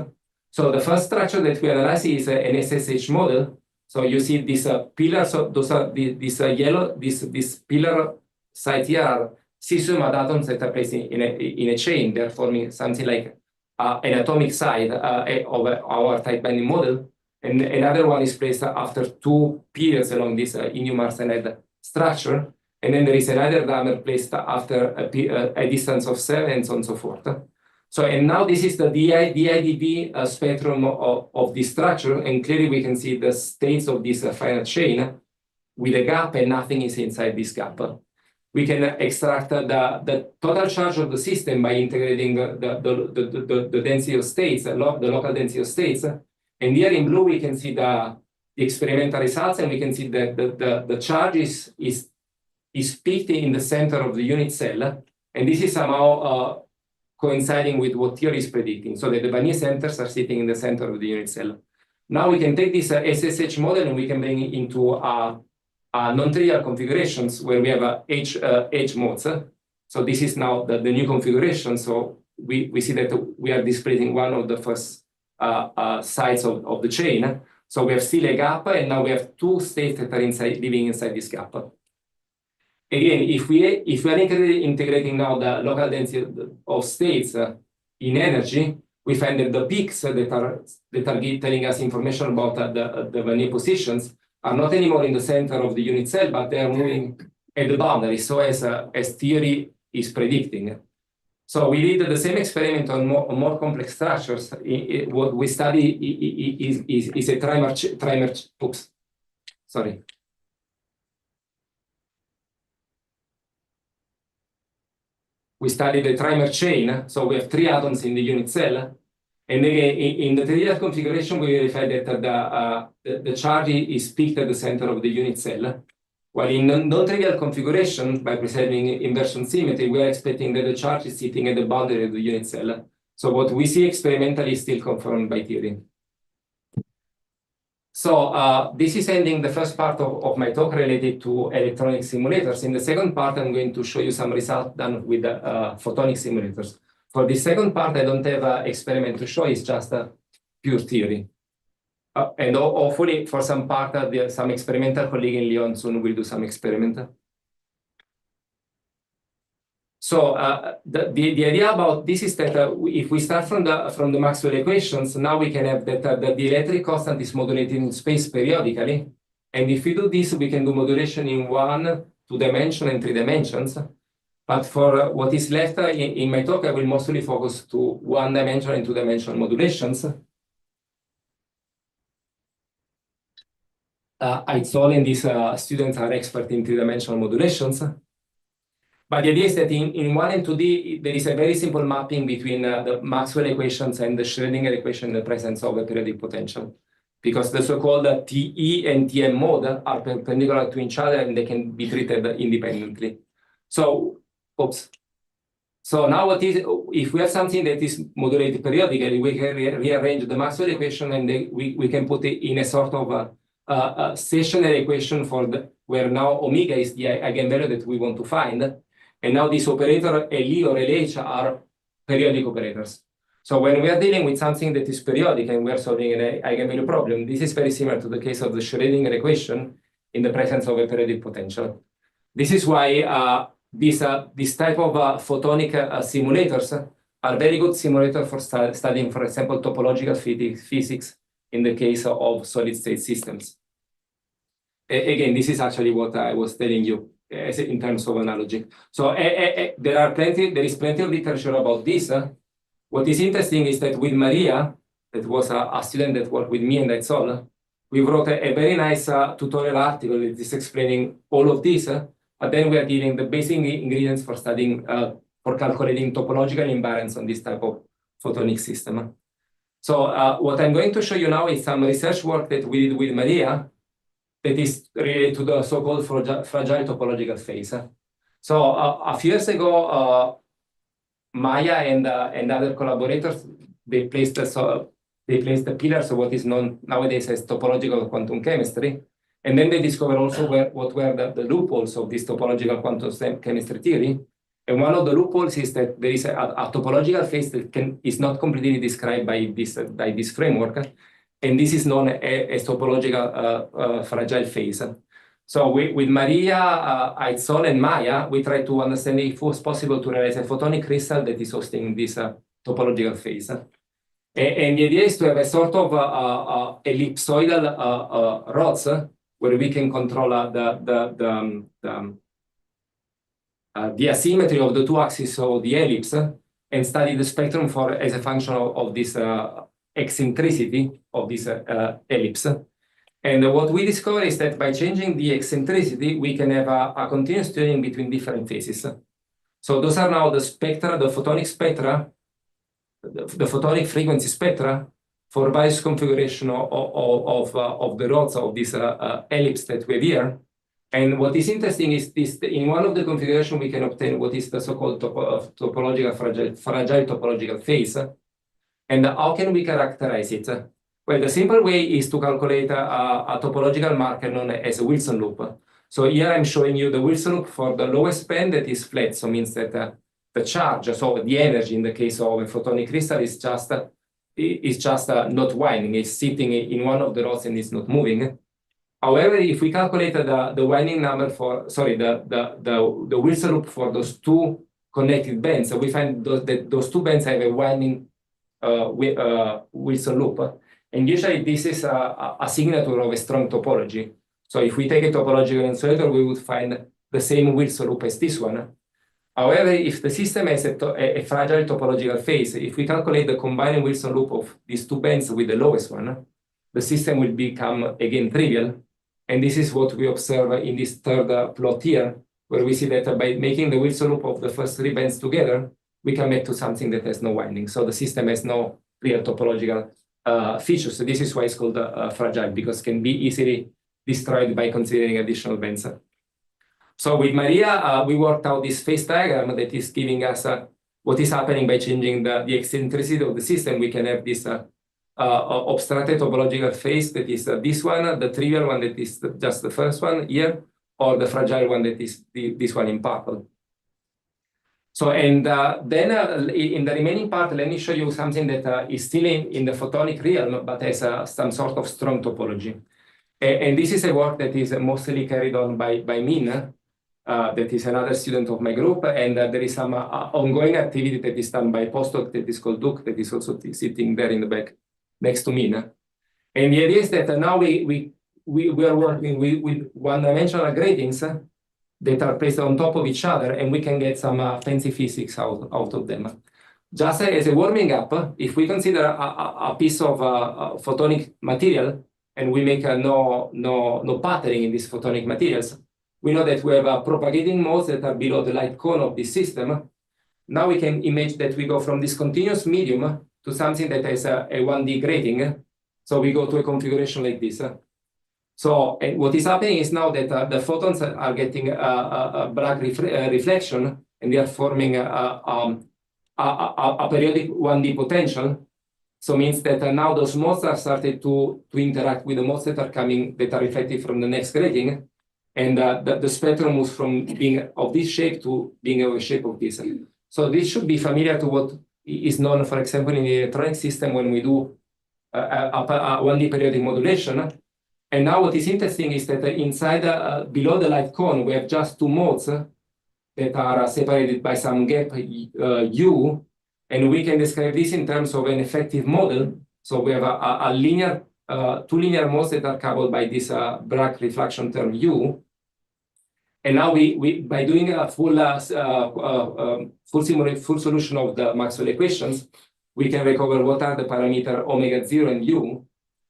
So the first structure that we analyze is an SSH model. So you see these pillars, those are this pillar site here, cesium atoms that are placed in a chain. They're forming something like an atomic side of our tight binding model. And another one is placed after 2 periods along this indium arsenide structure. And then there is another dimer placed after a distance of 7 and so on and so forth. So, and now this is the DIDV spectrum of this structure. And clearly we can see the states of this finite chain with a gap, and nothing is inside this gap. We can extract the total charge of the system by integrating the density of states, the local density of states. And here in blue, we can see the experimental results, and we can see that the charge is peaked in the center of the unit cell. And this is somehow coinciding with what theory is predicting, so that the Barnier centers are sitting in the center of the unit cell. Now we can take this SSH model and we can bring it into non-trivial configurations where we have H modes. So this is now the new configuration. So we see that we are displacing one of the first sides of the chain. So we have still a gap, and now we have 2 states that are living inside this gap. Again, if we are integrating now the local density of states in energy, we find that the peaks that are telling us information about the Barnier positions are not anymore in the center of the unit cell, but they are moving at the boundary, so as theory is predicting. So we did the same experiment on more complex structures. What we study is a trimer. Oops, sorry. We study the trimer chain. So we have 3 atoms in the unit cell. And again, in the trivial configuration, we verify that the charge is peaked at the center of the unit cell. While in non-trivial configuration, by preserving inversion symmetry, we are expecting that the charge is sitting at the boundary of the unit cell. So what we see experimentally is still confirmed by theory. So this is ending the first part of my talk related to electronic simulators. In the second part, I'm going to show you some results done with photonic simulators. For the second part, I don't have an experiment to show, it's just a pure theory. And hopefully for some part, some experimental colleague in Lyon soon will do some experiment. So the idea about this is that if we start from the Maxwell equations, now we can have that the electric constant is modulated in space periodically. And if we do this, we can do modulation in 1, 2 dimensions and 3 dimensions. But for what is left in my talk, I will mostly focus to 1 dimension and 2 dimensional modulations. Aitzol and these students are expert in three-dimensional modulations. But the idea is that in 1 and 2D, there is a very simple mapping between the Maxwell equations and the Schrödinger equation in the presence of a periodic potential. Because the so-called TE and TM mode are perpendicular to each other and they can be treated independently. So, So now if we have something that is modulated periodically, we can rearrange the Maxwell equation and we can put it in a sort of a stationary equation where now omega is the eigenvalue that we want to find. And now this operator LE or LH are periodic operators. So when we are dealing with something that is periodic and we are solving an eigenvalue problem, this is very similar to the case of the Schrödinger equation in the presence of a periodic potential. This is why this type of photonic simulators are very good simulators for studying, for example, topological physics in the case of solid-state systems. Again, this is actually what I was telling you in terms of analogy. So there is plenty of literature about this. What is interesting is that with Maria, that was a student that worked with me and Aitzol, we wrote a very nice tutorial article that is explaining all of this. But then we are giving the basic ingredients for studying, for calculating topological invariance on this type of photonic system. So what I'm going to show you now is some research work that we did with Maria that is related to the so-called fragile topological phase. So a few years ago, Maya and other collaborators, they placed the pillars of what is known nowadays as topological quantum chemistry. And then they discovered also what were the loopholes of this topological quantum chemistry theory. And one of the loopholes is that there is a topological phase that is not completely described by this framework. And this is known as topological fragile phase. So with Maria, Aitzol, and Maya, we tried to understand if it was possible to realize a photonic crystal that is hosting this topological phase. And the idea is to have a sort of ellipsoidal rods where we can control the asymmetry of the two axes of the ellipse and study the spectrum as a function of this eccentricity of this ellipse. And what we discover is that by changing the eccentricity, we can have a continuous tuning between different phases. So those are now the spectra, the photonic spectra, the photonic frequency spectra for various configuration of the rods of this ellipse that we have here. And what is interesting is this: in one of the configurations, we can obtain what is the so-called topological fragile topological phase. And how can we characterize it? Well, the simple way is to calculate a topological marker known as a Wilson loop. So here I'm showing you the Wilson loop for the lowest band that is flat. So means that the charge, so the energy in the case of a photonic crystal is just not winding. It's sitting in one of the rods and it's not moving. However, if we calculate the winding number the Wilson loop for those two connected bands, so we find that those two bands have a winding Wilson loop. And usually this is a signature of a strong topology. So if we take a topological insulator, we would find the same Wilson loop as this one. However, if the system has a fragile topological phase, if we calculate the combined Wilson loop of these two bands with the lowest one, the system will become again trivial. And this is what we observe in this third plot here, where we see that by making the Wilson loop of the first three bands together, we come back to something that has no winding. So the system has no real topological features. So this is why it's called fragile, because it can be easily destroyed by considering additional bands. So with Maria, we worked out this phase diagram that is giving us what is happening by changing the eccentricity of the system. We can have this obstructed topological phase that is this one, the trivial one that is just the first one here, or the fragile one that is this one in purple. So, and then in the remaining part, let me show you something that is still in the photonic realm, but has some sort of strong topology. And this is a work that is mostly carried on by Min, that is another student of my group, and there is some ongoing activity that is done by a postdoc that is called Duke, that is also sitting there in the back next to Min. And the idea is that now we are working with one-dimensional gratings that are placed on top of each other, and we can get some fancy physics out of them. Just as a warming up, if we consider a piece of photonic material, and we make no patterning in these photonic materials, we know that we have propagating modes that are below the light cone of this system. Now we can imagine that we go from this continuous medium to something that has a 1D grating. So we go to a configuration like this. So what is happening is now that the photons are getting a black reflection, and they are forming a periodic 1D potential. So means that now those modes are started to interact with the modes that are coming, that are reflected from the next grating. And the spectrum moves from being of this shape to being of a shape of this. So this should be familiar to what is known, for example, in the electronic system when we do a 1D periodic modulation. And now what is interesting is that inside, below the light cone, we have just two modes that are separated by some gap U, and we can describe this in terms of an effective model. So we have a linear, two linear modes that are coupled by this Bragg reflection term U. And now we by doing a full solution of the Maxwell equations, we can recover what are the parameter omega 0 and U.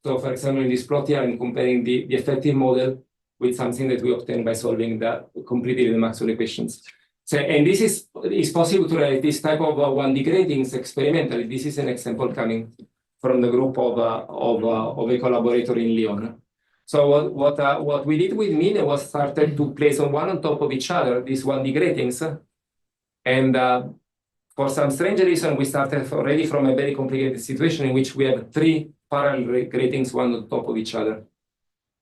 So for example, in this plot here, I'm comparing the effective model with something that we obtain by solving completely the Maxwell equations. So, and this is possible to write this type of 1D gratings experimentally. This is an example coming from the group of a collaborator in Lyon. So what we did with Mine was started to place one on top of each other these 1D gratings, and for some strange reason we started already from a very complicated situation in which we have three parallel gratings one on top of each other.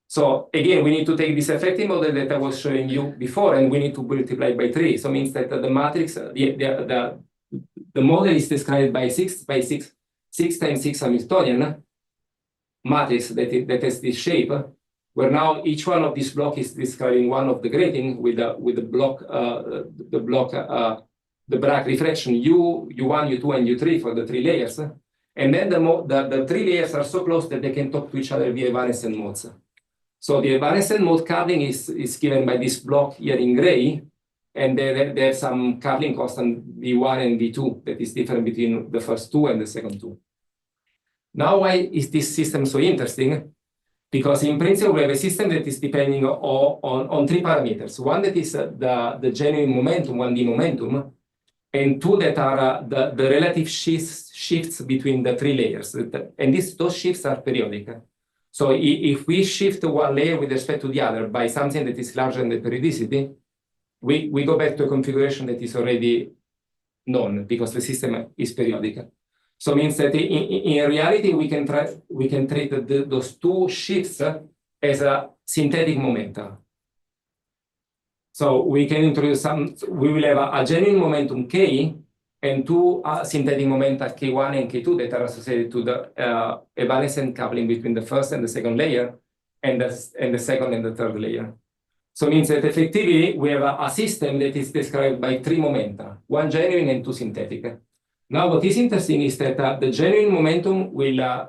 So again, we need to take this effective model that I was showing you before, and we need to multiply by 3. So it means that the matrix, the model is described by 6 times 6 Hamiltonian matrix that has this shape, where now each one of these blocks is describing one of the grating with the Bragg reflection U1, U2, and U3 for the 3 layers. And then the 3 layers are so close that they can talk to each other via evanescent modes. So the evanescent mode coupling is given by this block here in gray, and there's some coupling constant V1 and V2 that is different between the first two and the second two. Now, why is this system so interesting? Because in principle, we have a system that is depending on 3 parameters. One that is the genuine momentum, 1D momentum, and 2 that are the relative shifts between the 3 layers. And those shifts are periodic. So if we shift one layer with respect to the other by something that is larger than the periodicity, we go back to a configuration that is already known because the system is periodic. So it means that in reality, we can treat those 2 shifts as a synthetic momenta. So we can introduce we will have a genuine momentum K and 2 synthetic momenta K1 and K2 that are associated to the evanescent coupling between the first and the second layer and the second and the third layer. So it means that effectively we have a system that is described by 3 momenta, 1 genuine and 2 synthetic. Now what is interesting is that the genuine momentum will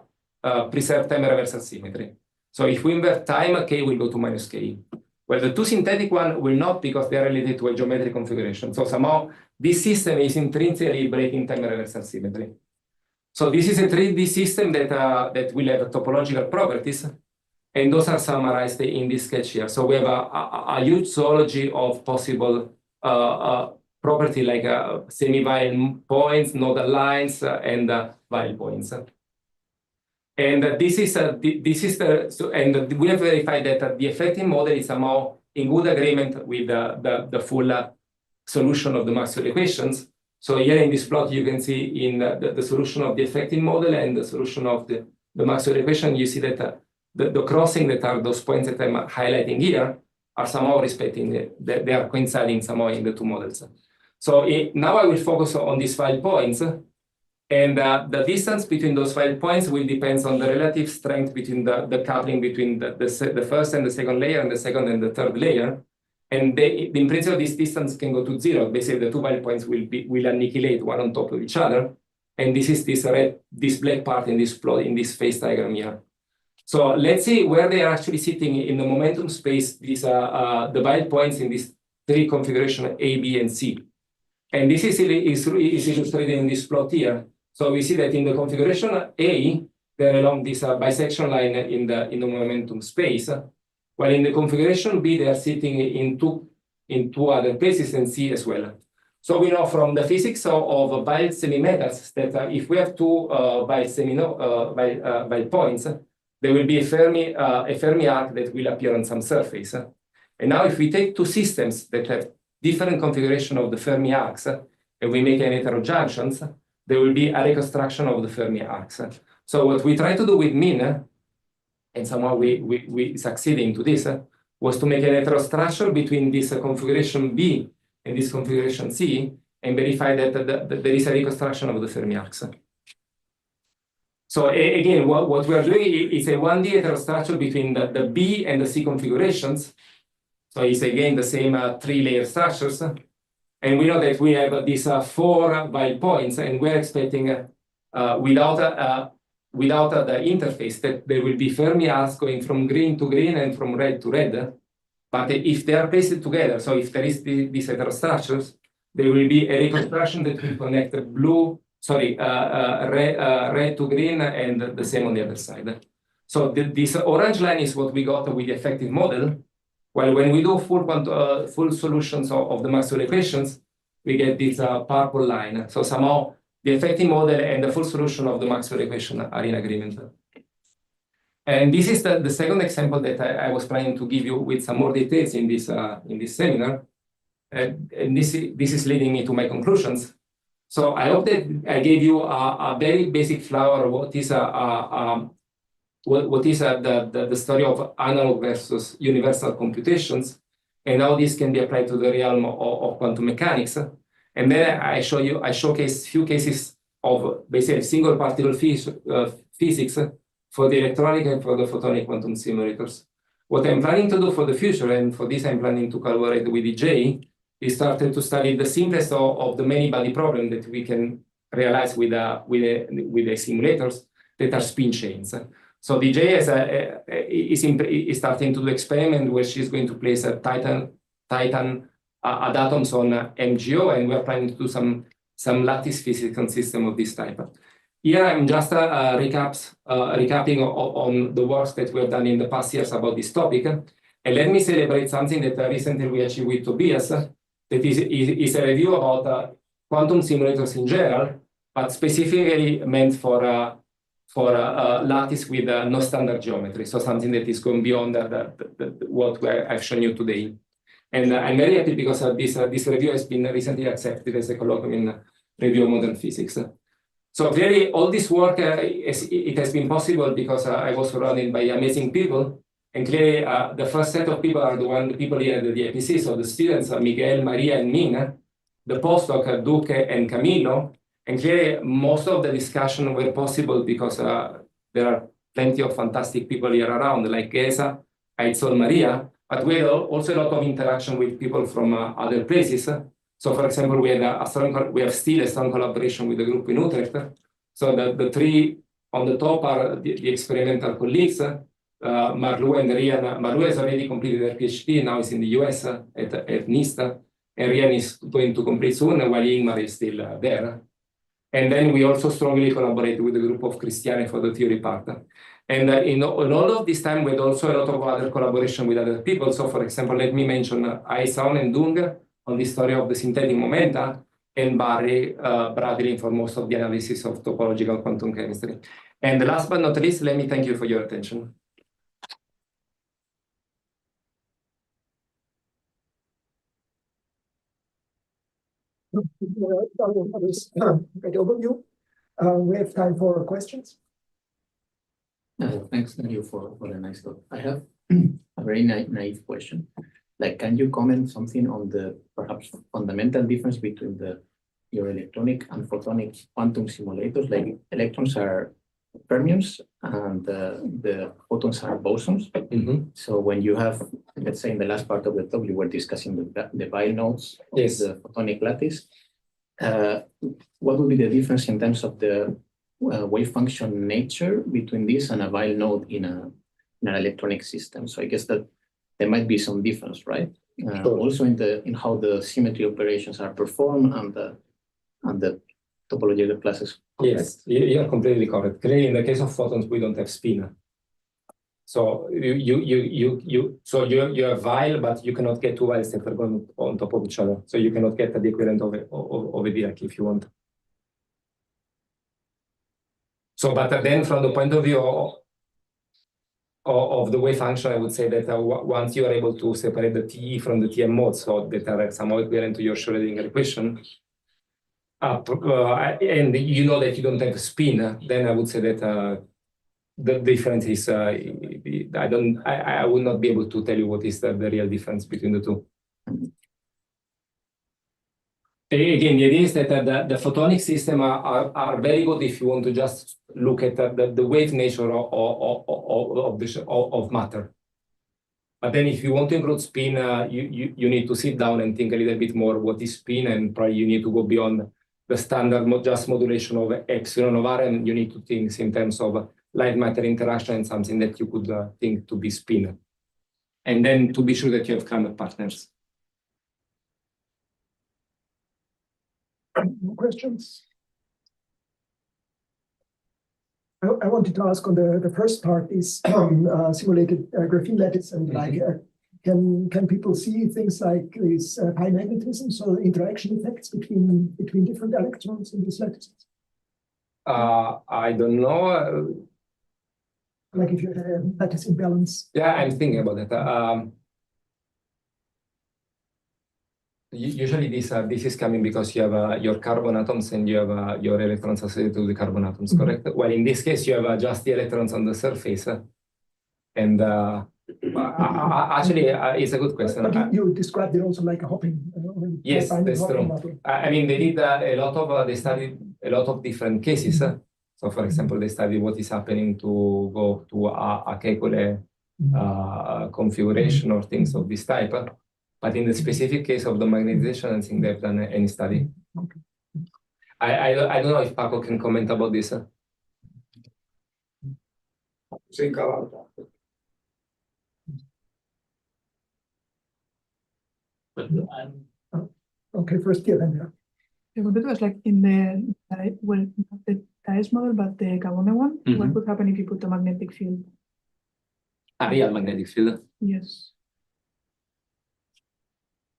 preserve time reversal symmetry. So if we invert time, K will go to minus K. Well, the 2 synthetic one will not because they are related to a geometric configuration. So somehow this system is intrinsically breaking time reversal symmetry. So this is a 3D system that will have topological properties, and those are summarized in this sketch here. So we have a huge zoology of possible property like semi-Weyl points, nodal lines, and Weyl points. And and we have verified that the effective model is somehow in good agreement with the full solution of the Maxwell equations. So here in this plot, you can see in the solution of the effective model and the solution of the Maxwell equation, you see that the crossing that are those points that I'm highlighting here are somehow respecting, they are coinciding somehow in the 2 models. So now I will focus on these Weyl points. And the distance between those Weyl points will depend on the relative strength between the coupling between the first and the second layer and the second and the third layer. And in principle, this distance can go to 0. Basically, the 2 Weyl points will annihilate one on top of each other. And this is this black part in this plot, in this phase diagram here. So let's see where they are actually sitting in the momentum space, the Weyl points in this 3 configuration A, B, and C. And this is illustrated in this plot here. So we see that in the configuration A, they're along this bisection line in the momentum space. While in the configuration B, they are sitting in two other places, and C as well. So we know from the physics of Weyl semimeters that if we have two Weyl points, there will be a Fermi arc that will appear on some surface. And now if we take two systems that have different configuration of the Fermi arcs, and we make an heterojunctions, there will be a reconstruction of the Fermi arcs. So what we try to do with MIN, and somehow we succeed into this, was to make an heterostructure between this configuration B and this configuration C, and verify that there is a reconstruction of the Fermi arcs. So again, what we are doing is a 1D heterostructure between the B and the C configurations. So it's again the same 3-layer structures. And we know that we have these 4 Weyl points, and we're expecting without the interface that there will be Fermi arcs going from green to green and from red to red. But if they are placed together, so if there is these heterostructures, there will be a reconstruction that will connect red to green, and the same on the other side. So this orange line is what we got with the effective model. While when we do full solutions of the Maxwell equations, we get this purple line. So somehow the effective model and the full solution of the Maxwell equation are in agreement. And this is the second example that I was planning to give you with some more details in this seminar. And this is leading me to my conclusions. So I hope that I gave you a very basic flower of what is the story of analog versus universal computations, and how this can be applied to the realm of quantum mechanics. And then I showcase few cases of basically single particle physics for the electronic and for the photonic quantum simulators. What I'm planning to do for the future, and for this I'm planning to collaborate with EJ, is started to study the simplest of the many-body problem that we can realize with the simulators that are spin chains. So DJ is starting to do experiment where she's going to place a titan atoms on MGO, and we're planning to do some lattice physical system of this type. Here I'm just recapping on the works that we have done in the past years about this topic. And let me celebrate something that recently we achieved with Tobias, that is a review about quantum simulators in general, but specifically meant for lattice with no standard geometry, so something that is going beyond what I've shown you today. And I'm very happy because this review has been recently accepted as a colloquium in Review of Modern Physics. So clearly, all this work, it has been possible because I was surrounded by amazing people. And clearly, the first set of people are the people here at the DIPC, so the students are Miguel, Maria, and Mina, the postdoc, Duque, and Camillo. And clearly, most of the discussion were possible because there are plenty of fantastic people here around, like Geza, Aitzol, Maria, but we had also a lot of interaction with people from other places. So, for example, we have still a strong collaboration with the group in Utrecht. So the 3 on the top are the experimental colleagues. Marlou and Rian. Marlou has already completed her PhD, now is in the US at NIST, and Rian is going to complete soon, while Ingmar is still there. And then we also strongly collaborate with the group of Christiane for the theory part. And in all of this time, we had also a lot of other collaboration with other people. So, for example, let me mention Aison and Dung on the story of the synthetic momenta, and Barry Bradley for most of the analysis of topological quantum chemistry. And last but not least, let me thank you for your attention. For this great overview. We have time for questions. Thanks, Dario, for the nice talk. I have a very naive question. Like, can you comment something on the perhaps fundamental difference between your electronic and photonic quantum simulators? Like, electrons are fermions and the photons are bosons. Mm-hmm. So when you have, let's say in the last part of the talk, you were discussing the Weyl nodes of Yes. the photonic lattice. What would be the difference in terms of the wave function nature between this and a Weyl node in an electronic system? So I guess that there might be some difference, right? Sure. Also in how the symmetry operations are performed and the topological classes Yes, you're completely correct. Clearly, in the case of photons, we don't have spin. So you have vial, but you cannot get two vials that are going on top of each other. So you cannot get the equivalent of a Dirac if you want. So, but then from the point of view of the wave function, I would say that once you are able to separate the TE from the TM modes, so that are somehow equivalent to your Schrödinger equation, and you know that you don't have spin, then I would say that the difference is I would not be able to tell you what is the real difference between the two. Again, the idea is that the photonic system are very good if you want to just look at the wave nature of matter. But then if you want to include spin, you need to sit down and think a little bit more what is spin, and probably you need to go beyond the standard just modulation of epsilon of r, and you need to think in terms of light matter interaction and something that you could think to be spin. And then to be sure that you have Kramer partners. More questions? I wanted to ask on the first part is simulated graphene lattice, and like can people see things like these pi magnetisms or interaction effects between different electrons in these lattices? I don't know. Like if you have a lattice imbalance. Yeah, I'm thinking about that. Usually this is coming because you have your carbon atoms and you have your electrons associated to the carbon atoms, correct? Well, in this case, you have just the electrons on the surface. And actually, it's a good question. But you described it also like a hopping. Yes, that's true. I mean, they did they studied a lot of different cases. So, for example, they studied what is happening to go to a Kekulé configuration or things of this type. But in the specific case of the magnetization, I think they've done any study. Okay. I don't know if Paco can comment about this. Think about that. But Okay, first year then, yeah. I wanted to ask, like in the dice model, but the Kagome one, what would happen if you put a magnetic field? A real magnetic field? Yes.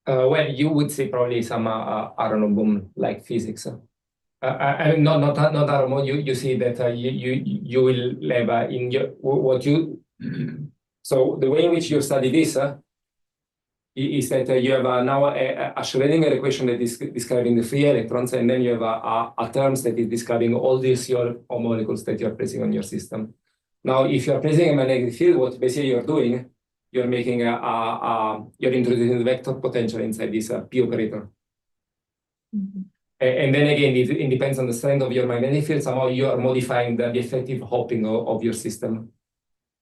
Well, you would see probably some Aronow boom-like physics. I mean, not Aronow. You see that you will have in your what you. So the way in which you study this is that you have now a Schrödinger equation that is describing the free electrons, and then you have a terms that is describing all these your molecules that you are placing on your system. Now, if you are placing a magnetic field, what basically you're doing, you're making you're introducing the vector potential inside this P operator. And then again, it depends on the strength of your magnetic field. Somehow you are modifying the effective hopping of your system.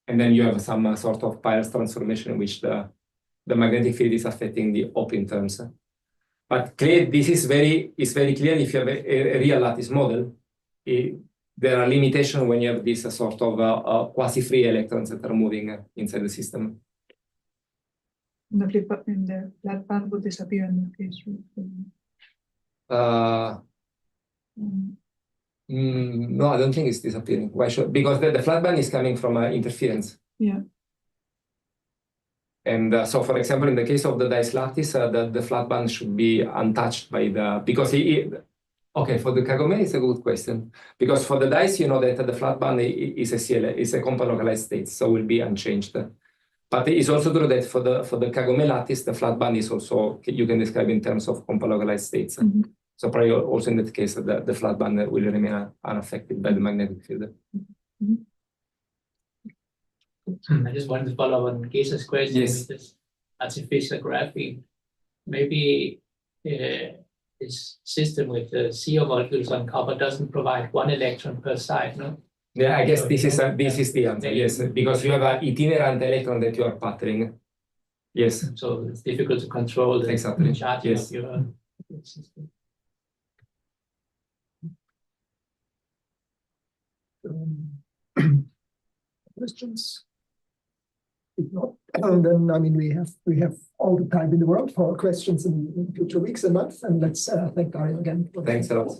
And then you have some sort of Pyers transformation in which the magnetic field is affecting the hopping terms. But this is very clear if you have a real lattice model. There are limitations when you have this sort of quasi-free electrons that are moving inside the system. The flat band would disappear in that case. No, I don't think it's disappearing. Why should? Because the flat band is coming from interference. Yeah. And so, for example, in the case of the dice lattice, the flat band should be untouched by because okay, for the Kagome, it's a good question. Because for the dice, you know that the flat band is a compound localized state, so will be unchanged. But it's also true that for the Kagome lattice, the flat band is also, you can describe in terms of compound localized states. So probably also in that case, the flat band will remain unaffected by the magnetic field. I just wanted to follow up on Geza's question with this artificial graphene. Maybe this system with the CO molecules on copper doesn't provide one electron per side, no? Yeah, I guess this is the answer. Yes, because you have an itinerant electron that you are patterning. Yes. So it's difficult to control the charging of your system. Questions? If not, then I mean we have all the time in the world for questions in future weeks and months. And let's thank Dario again. Thanks a lot.